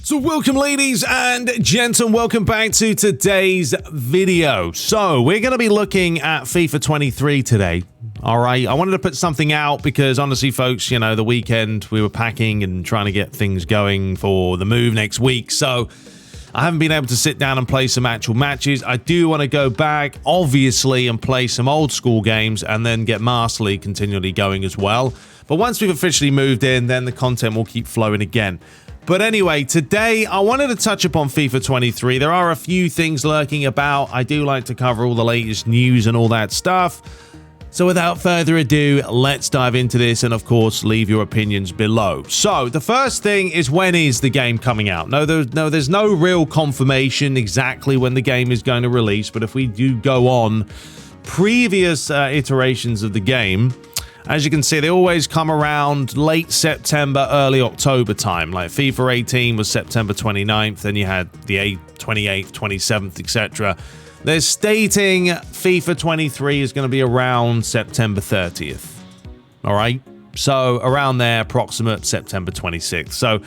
So welcome ladies and gentlemen, welcome back to today's video. So we're going to be looking at FIFA 23 today. Alright, I wanted to put something out because honestly folks, you know, the weekend we were packing and trying to get things going for the move next week. So I haven't been able to sit down and play some actual matches. I do want to go back, obviously, and play some old school games and then get Master League continually going as well. But once we've officially moved in, then the content will keep flowing again. But anyway, today I wanted to touch upon FIFA 23. There are a few things lurking about. I do like to cover all the latest news and all that stuff. So without further ado, let's dive into this and of course leave your opinions below. So the first thing is, when is the game coming out? There's no real confirmation exactly when the game is going to release, but if we do go on previous iterations of the game, as you can see, they always come around late September, early October time. Like FIFA 18 was September 29th, then you had the 28th, 27th, etc. They're stating FIFA 23 is going to be around September 30th. All right, so around there, approximate September 26th. So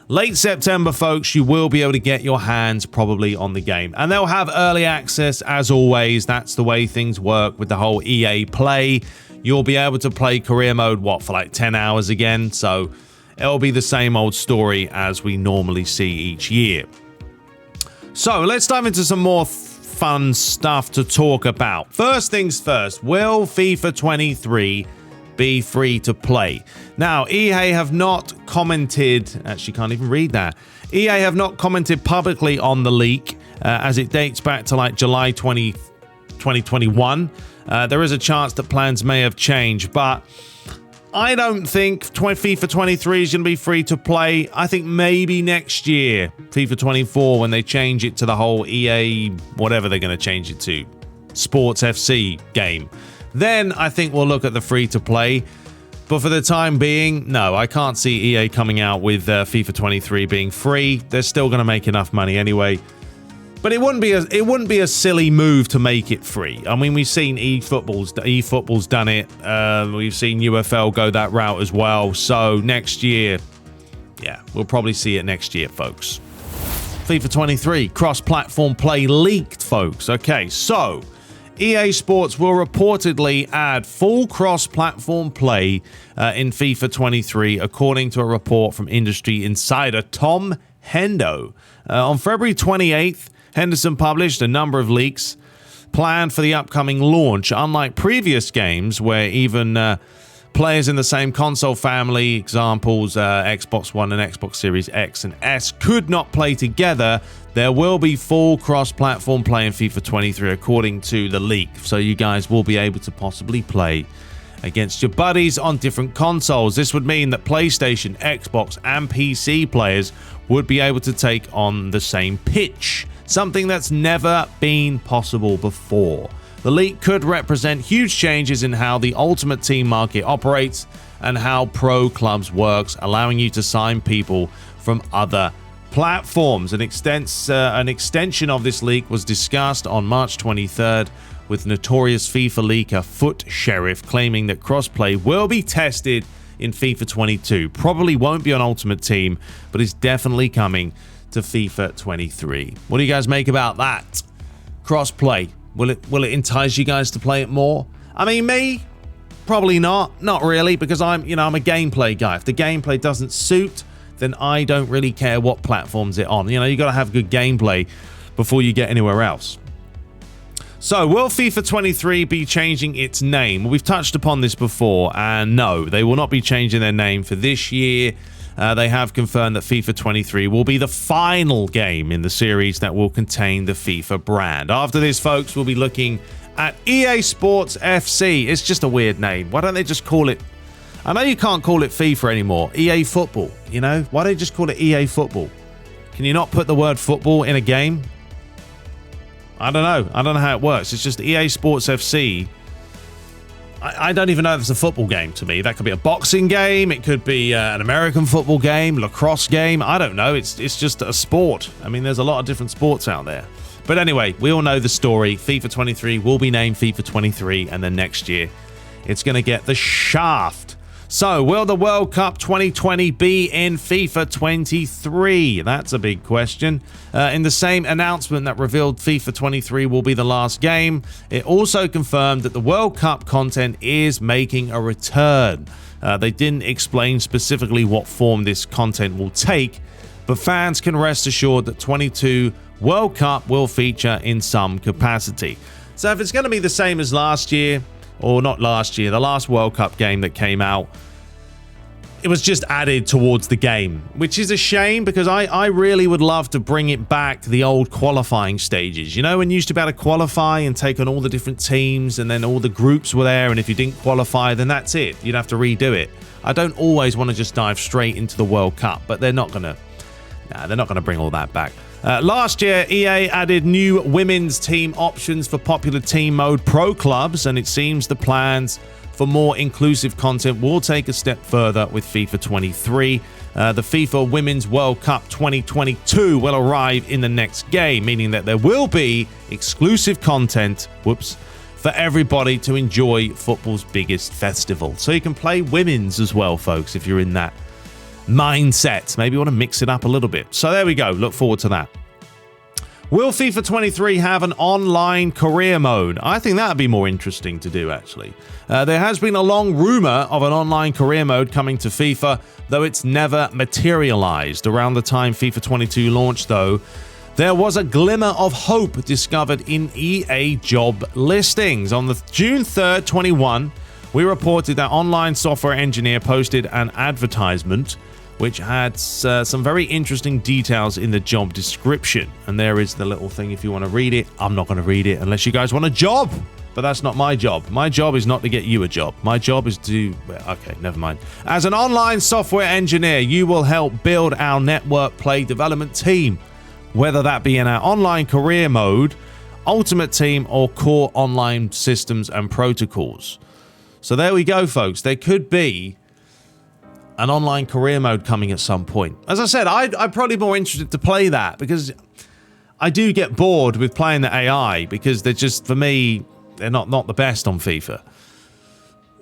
late September, folks, you will be able to get your hands probably on the game. And they'll have early access, as always. That's the way things work with the whole EA Play. You'll be able to play career mode, for like 10 hours again. So it'll be the same old story as we normally see each year. So let's dive into some more fun stuff to talk about. First things first, will FIFA 23 be free to play? Now, EA have not commented, actually can't even read that. EA have not commented publicly on the leak as it dates back to like July 2021. There is a chance that plans may have changed, but I don't think FIFA 23 is going to be free to play. I think maybe next year, FIFA 24, when they change it to the whole EA, whatever they're going to change it to, Sports FC game. Then I think we'll look at the free to play. But for the time being, no, I can't see EA coming out with FIFA 23 being free. They're still going to make enough money anyway. But it wouldn't be a silly move to make it free. I mean, we've seen eFootball's done it. We've seen UFL go that route as well. So next year, yeah, we'll probably see it next year, folks. FIFA 23 cross-platform play leaked, folks. Okay, so EA Sports will reportedly add full cross-platform play in FIFA 23, according to a report from industry insider Tom Hendo. On February 28th, Henderson published a number of leaks planned for the upcoming launch. Unlike previous games where even players in the same console family, examples Xbox One and Xbox Series X and S, could not play together, there will be full cross-platform play in FIFA 23 according to the leak. So you guys will be able to possibly play against your buddies on different consoles. This would mean that PlayStation, Xbox, and PC players would be able to take on the same pitch, something that's never been possible before. The leak could represent huge changes in how the Ultimate Team market operates and how pro clubs works, allowing you to sign people from other platforms. An extension of this leak was discussed on March 23rd with notorious FIFA leaker Foot Sheriff claiming that crossplay will be tested in FIFA 22. Probably won't be on Ultimate Team, but is definitely coming to FIFA 23. What do you guys make about that? Crossplay. Will it entice you guys to play it more? I mean, me, probably not. Not really, because I'm a gameplay guy. If the gameplay doesn't suit, then I don't really care what platforms it's on. You got to have good gameplay before you get anywhere else. So, will FIFA 23 be changing its name? Well, we've touched upon this before, and no, they will not be changing their name for this year. They have confirmed that FIFA 23 will be the final game in the series that will contain the FIFA brand. After this, folks, we'll be looking at EA Sports FC. It's just a weird name. Why don't they just call it... I know you can't call it FIFA anymore. EA Football, Why don't they just call it EA Football? Can you not put the word football in a game? I don't know. I don't know how it works. It's just EA Sports FC. I don't even know if it's a football game to me. That could be a boxing game. It could be an American football game, lacrosse game. I don't know. It's just a sport. I mean, there's a lot of different sports out there. But anyway, we all know the story. FIFA 23 will be named FIFA 23, and then next year it's going to get the shaft. So, will the World Cup 2020 be in FIFA 23? That's a big question. In the same announcement that revealed FIFA 23 will be the last game, it also confirmed that the World Cup content is making a return. They didn't explain specifically what form this content will take, but fans can rest assured that 22 World Cup will feature in some capacity. So if it's going to be the same as last year, or not last year, the last World Cup game that came out, it was just added towards the game, which is a shame because I really would love to bring it back to the old qualifying stages. You know, when you used to be able to qualify and take on all the different teams and then all the groups were there, and if you didn't qualify, then that's it. You'd have to redo it. I don't always want to just dive straight into the World Cup, but they're not going to bring all that back. Last year, EA added new women's team options for popular team mode pro clubs, and it seems the plans for more inclusive content will take a step further with FIFA 23. The FIFA Women's World Cup 2022 will arrive in the next game, meaning that there will be exclusive content, for everybody to enjoy football's biggest festival. So you can play women's as well, folks, if you're in that mindset. Maybe you want to mix it up a little bit. So there we go. Look forward to that. Will FIFA 23 have an online career mode? I think that would be more interesting to do, actually. There has been a long rumor of an online career mode coming to FIFA, though it's never materialized. Around the time FIFA 22 launched, though, there was a glimmer of hope discovered in EA job listings. On the June 3rd, 21, we reported that online software engineer posted an advertisement which had some very interesting details in the job description. And there is the little thing if you want to read it. I'm not going to read it unless you guys want a job. But that's not my job. My job is not to get you a job. My job is to... Okay, never mind. As an online software engineer, you will help build our network play development team, whether that be in our online career mode, ultimate team, or core online systems and protocols. So there we go, folks. There could be an online career mode coming at some point. As I said, I'm probably more interested to play that because I do get bored with playing the AI because they're just, for me, they're not the best on FIFA.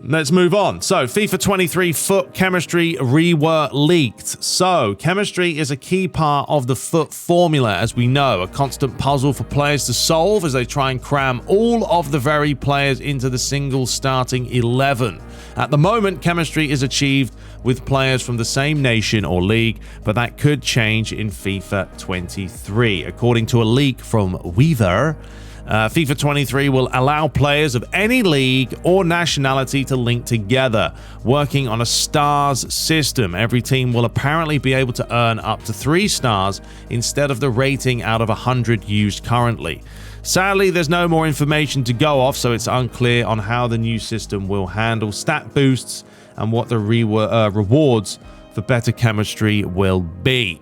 Let's move on. So, FIFA 23 foot chemistry rewere leaked. So, chemistry is a key part of the foot formula, as we know, a constant puzzle for players to solve as they try and cram all of the very players into the single starting 11. At the moment, chemistry is achieved with players from the same nation or league, but that could change in FIFA 23. According to a leak from Weaver, FIFA 23 will allow players of any league or nationality to link together, working on a stars system. Every team will apparently be able to earn up to 3 stars instead of the rating out of 100 used currently. Sadly, there's no more information to go off, so it's unclear on how the new system will handle stat boosts and what the rewards for better chemistry will be.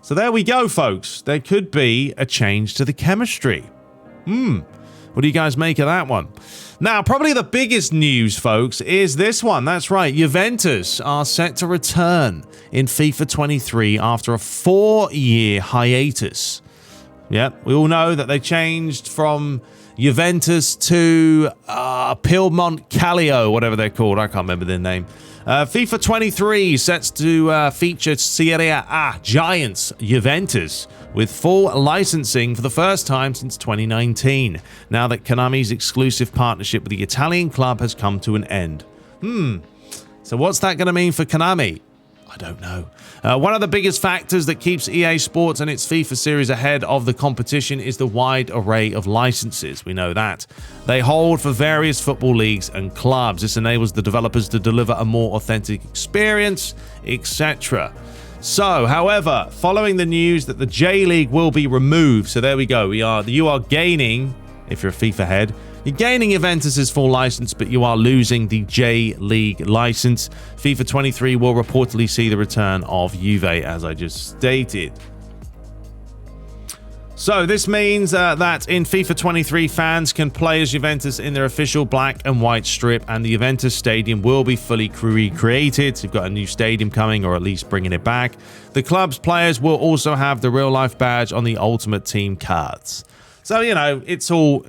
So there we go, folks. There could be a change to the chemistry. What do you guys make of that one? Now, probably the biggest news, folks, is this one. That's right. Juventus are set to return in FIFA 23 after a 4-year hiatus. Yep, we all know that they changed from Juventus to Piedmont Calcio, whatever they're called. I can't remember their name. FIFA 23 sets to feature Serie A giants Juventus with full licensing for the first time since 2019, now that Konami's exclusive partnership with the Italian club has come to an end. So what's that going to mean for Konami? I don't know. One of the biggest factors that keeps EA Sports and its FIFA series ahead of the competition is the wide array of licenses. We know that. They hold for various football leagues and clubs. This enables the developers to deliver a more authentic experience, etc. So, however, following the news that the J League will be removed, so there we go. You are gaining, if you're a FIFA head, you're gaining Juventus' full license, but you are losing the J League license. FIFA 23 will reportedly see the return of Juve, as I just stated. So this means that in FIFA 23, fans can play as Juventus in their official black and white strip, and the Juventus stadium will be fully recreated. So you've got a new stadium coming, or at least bringing it back. The club's players will also have the real-life badge on the Ultimate Team cards. So, you know, it's all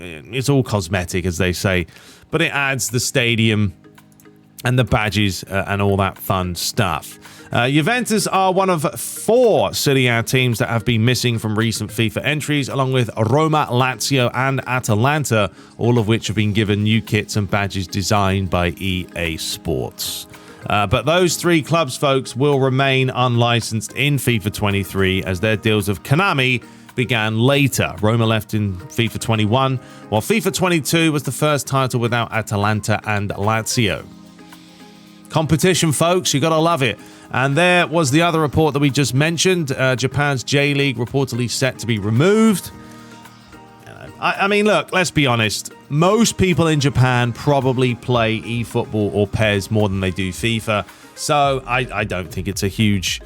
cosmetic, as they say, but it adds the stadium and the badges and all that fun stuff. Juventus are one of 4 Serie A teams that have been missing from recent FIFA entries, along with Roma, Lazio, and Atalanta, all of which have been given new kits and badges designed by EA Sports. But those 3 clubs, folks, will remain unlicensed in FIFA 23 as their deals of Konami began later. Roma left in FIFA 21, while FIFA 22 was the first title without Atalanta and Lazio. Competition, folks, you gotta love it. And there was the other report that we just mentioned. Japan's J-League reportedly set to be removed. I mean, look, let's be honest. Most people in Japan probably play eFootball or PES more than they do FIFA. So I don't think it's a huge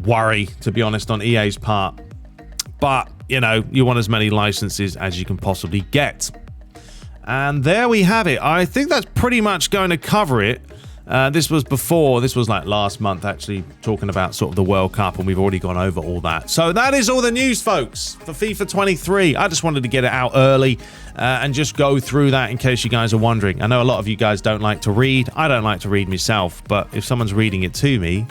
worry, to be honest, on EA's part. But, you know, you want as many licenses as you can possibly get. And there we have it. I think that's pretty much going to cover it. This was like last month, actually, talking about sort of the World Cup, and we've already gone over all that. So that is all the news, folks, for FIFA 23. I just wanted to get it out early and just go through that in case you guys are wondering. I know a lot of you guys don't like to read. I don't like to read myself, but if someone's reading it to me,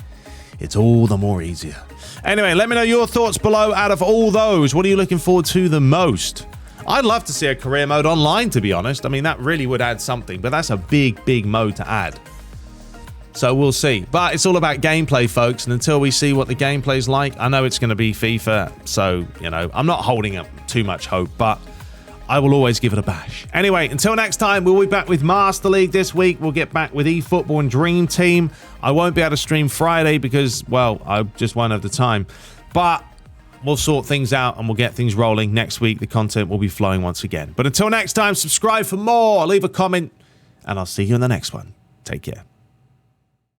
it's all the more easier. Anyway, let me know your thoughts below. Out of all those, what are you looking forward to the most? I'd love to see a career mode online, to be honest. I mean, that really would add something, but that's a big, big mode to add. So we'll see. But it's all about gameplay, folks. And until we see what the gameplay's like, I know it's going to be FIFA. So, you know, I'm not holding up too much hope, but I will always give it a bash. Anyway, until next time, we'll be back with Master League this week. We'll get back with eFootball and Dream Team. I won't be able to stream Friday because, well, I just won't have the time. But we'll sort things out and we'll get things rolling. Next week, the content will be flowing once again. But until next time, subscribe for more, leave a comment, and I'll see you in the next one. Take care.